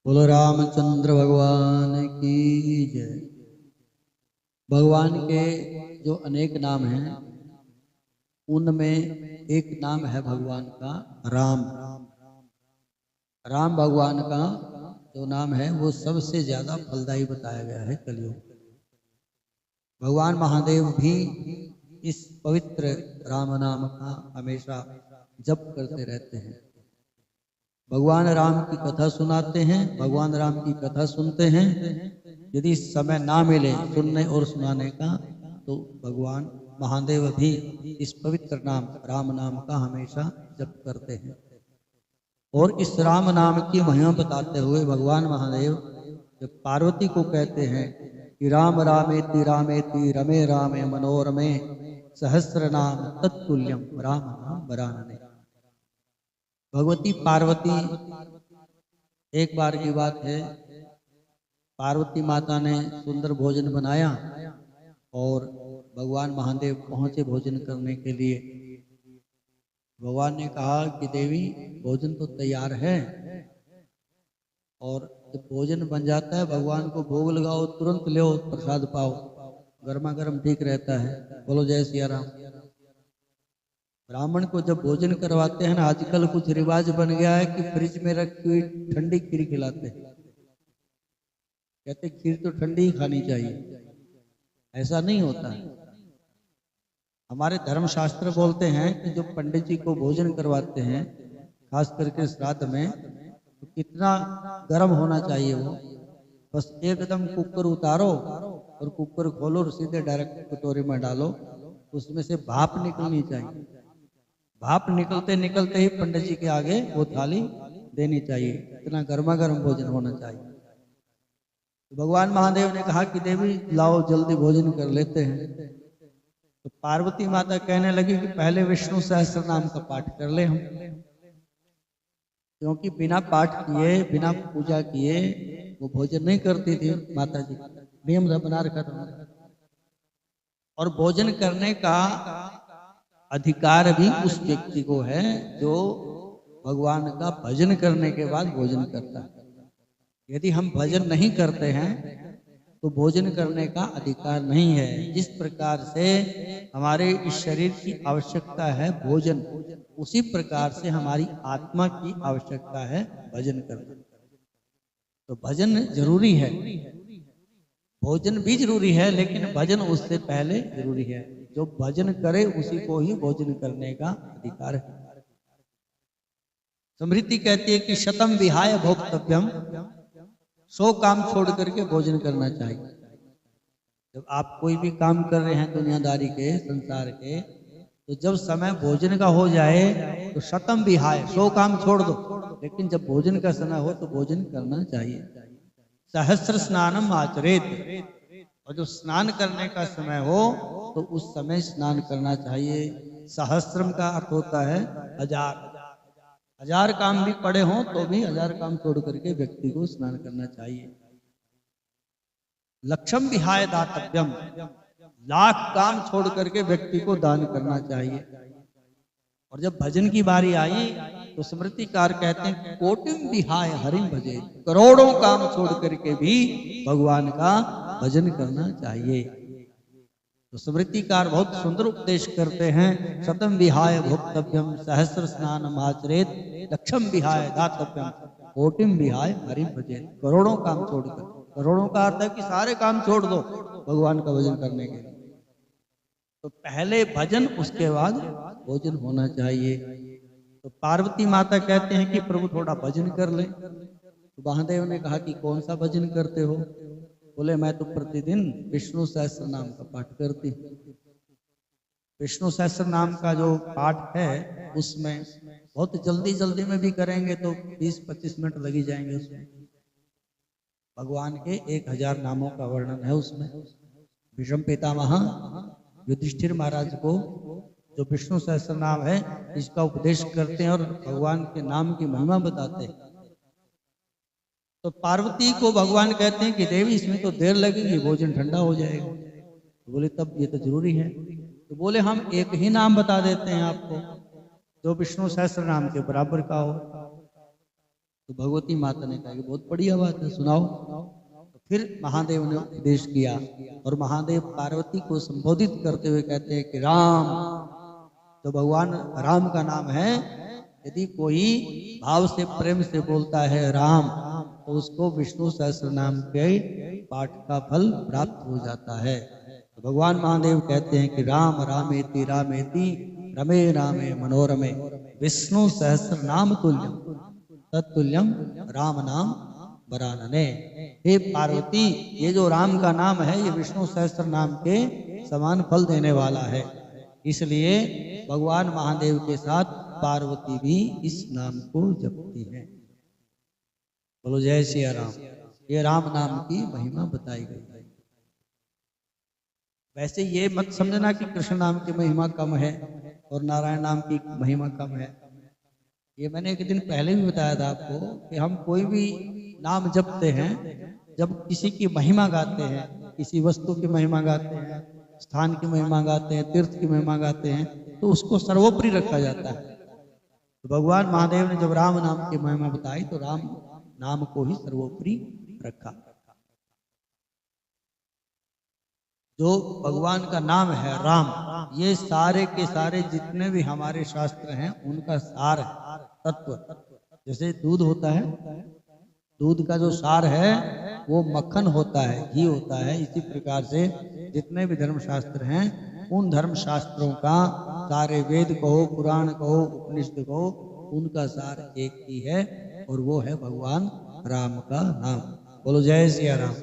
बोलो रामचंद्र भगवान की जय। भगवान के जो अनेक नाम हैं उनमें एक नाम है भगवान का राम। राम भगवान का जो नाम है वो सबसे ज्यादा फलदायी बताया गया है कलयुग। भगवान महादेव भी इस पवित्र राम नाम का हमेशा जप करते रहते हैं। भगवान राम की कथा सुनाते हैं, भगवान राम की कथा सुनते हैं। यदि समय ना मिले सुनने और सुनाने का तो भगवान महादेव भी इस पवित्र नाम राम नाम का हमेशा जप करते हैं। और इस राम नाम की महिमा बताते हुए भगवान महादेव जब पार्वती को कहते हैं कि राम रामेति रमे रामे मनोरमे सहस्र नाम तत्तुल्यम राम नाम वरानने। भगवती पार्वती, एक बार की बात है, पार्वती माता ने सुंदर भोजन बनाया और भगवान महादेव पहुंचे भोजन करने के लिए। भगवान ने कहा कि देवी भोजन तो तैयार है, और जब भोजन बन जाता है भगवान को भोग लगाओ, तुरंत लो प्रसाद पाओ, गर्मा गर्म ठीक रहता है। बोलो जय सिया राम। ब्राह्मण को जब भोजन करवाते हैं ना, आजकल कुछ रिवाज बन गया है कि फ्रिज में रखी हुई ठंडी खीर खिलाते हैं। कहते खीर तो ठंडी ही खानी चाहिए, ऐसा नहीं होता है। हमारे धर्मशास्त्र बोलते हैं कि जो पंडित जी को भोजन करवाते हैं, खास करके श्राद्ध में, तो कितना गर्म होना चाहिए वो। बस एकदम कुकर उतारो और कुकर खोलो और सीधे डायरेक्ट कटोरी में डालो, उसमें से भाप निकलनी चाहिए। भाप निकलते निकलते ही पंडित जी के आगे वो थाली देनी चाहिए। इतना गर्मा गर्म भोजन होना चाहिए। तो भगवान महादेव ने कहा कि देवी लाओ जल्दी भोजन कर लेते हैं। तो पार्वती माता कहने लगी कि पहले विष्णु सहस्त्र नाम का पाठ कर ले हम, क्योंकि बिना पाठ किए बिना पूजा किए वो भोजन नहीं करती थी। माता जी नियम बना रखा था। और भोजन करने का अधिकार भी उस व्यक्ति को है जो भगवान का भजन करने के बाद भोजन करता है। यदि हम भजन नहीं करते हैं तो भोजन करने का अधिकार नहीं है। जिस प्रकार से हमारे इस शरीर की आवश्यकता है भोजन, उसी प्रकार से हमारी आत्मा की आवश्यकता है भजन करना। तो भजन जरूरी है, भोजन भी जरूरी है, लेकिन भजन उससे पहले जरूरी है। जो भजन करे उसी को ही भोजन करने का अधिकार है। स्मृति कहती है कि शतम विहाय भोक्तव्यम, 100 काम छोड़ करके भोजन करना चाहिए। जब आप कोई भी काम कर रहे हैं दुनियादारी के, संसार के, तो जब समय भोजन का हो जाए तो शतम विहाय 100 काम छोड़ दो, लेकिन जब भोजन का समय हो तो भोजन करना चाहिए। सहस्र स्नानम आचरेत, और जो स्नान करने का समय हो तो उस समय स्नान करना चाहिए। सहस्रम का अर्थ होता है 1000। 1000 काम भी पड़े हों तो भी 1000 काम छोड़ करके व्यक्ति को स्नान करना चाहिए। लक्षम विहाय दातव्यम, 1,00,000 काम छोड़ करके व्यक्ति को दान करना चाहिए। और जब भजन की बारी आई तो स्मृतिकार कहते हैं कोटिम विहाय हरिम भजे, करोड़ों काम छोड़ करके भी भगवान का भजन करना चाहिए। तो स्मृतिकार बहुत सुंदर उपदेश करते हैं। शतम विहाय भोक्तव्यम, सहस्र स्नानम आचरेत, लक्षम विहाय दातव्यम, कोटिम विहाय हरिम भजे। करोड़ों काम छोड़कर, करोड़ों का अर्थ है कि सारे काम छोड़ दो भगवान का भजन करने के लिए। तो पहले भजन, उसके बाद भोजन होना चाहिए। तो पार्वती माता कहते हैं कि प्रभु थोड़ा भजन कर ले। तो महादेव ने कहा कि कौन सा भजन करते हो? बोले मैं तो प्रतिदिन विष्णु सहस्त्र नाम का पाठ करती हूँ। विष्णु सहस्त्र नाम का जो पाठ है उसमें बहुत जल्दी जल्दी में भी करेंगे तो 20-25 मिनट लगी जाएंगे। उसमें भगवान के 1000 नामों का वर्णन है। उसमें भीष्म पितामह युधिष्ठिर महाराज को जो विष्णु सहस्त्र नाम है इसका उपदेश करते हैं और भगवान के नाम की महिमा बताते हैं। तो पार्वती को भगवान कहते हैं कि देवी इसमें तो देर लगेगी, भोजन ठंडा हो जाएगा। तो बोले तब ये तो जरूरी है। तो बोले हम एक ही नाम बता देते हैं आपको जो विष्णु सहस्त्र नाम के बराबर का हो। तो भगवती माता ने कहा कि बहुत बढ़िया बात है, सुनाओ। तो फिर महादेव ने उपदेश किया और महादेव पार्वती को संबोधित करते हुए कहते हैं कि राम, तो भगवान राम का नाम है, यदि कोई भाव से प्रेम से बोलता है राम, तो उसको विष्णु सहस्त्र नाम के पाठ का फल प्राप्त हो जाता है। तो भगवान महादेव कहते हैं कि राम रामेति रामेति रमे रामे मनोरमे विष्णु सहस्त्र नाम तुल्यम तत्तुल्यम राम नाम वरानने। हे पार्वती, ये जो राम का नाम है ये विष्णु सहस्त्र नाम के समान फल देने वाला है, इसलिए भगवान महादेव के साथ पार्वती भी इस नाम को जपती है। बोलो जय सिया राम। ये राम नाम की महिमा बताई गई है। वैसे ये मत समझना कि कृष्ण नाम की महिमा कम है और नारायण नाम की महिमा कम है। ये मैंने एक दिन पहले भी बताया था आपको कि हम कोई भी नाम जपते हैं, जब किसी की महिमा गाते हैं, किसी वस्तु की महिमा गाते हैं, स्थान की महिमा गाते हैं, तीर्थ की महिमा गाते हैं, तो उसको सर्वोपरि रखा जाता है। तो भगवान महादेव ने जब राम नाम की महिमा बताई तो राम नाम को ही सर्वोपरि रखा। जो भगवान का नाम है राम, ये सारे के सारे जितने भी हमारे शास्त्र हैं उनका सार है, तत्व। जैसे दूध होता है, दूध का जो सार है वो मक्खन होता है, घी होता है। इसी प्रकार से जितने भी धर्मशास्त्र हैं उन धर्मशास्त्रों का, सारे वेद कहो, पुराण कहो, उपनिषद कहो, उनका सार एक ही है और वो है भगवान राम का नाम। बोलो जय सिया राम।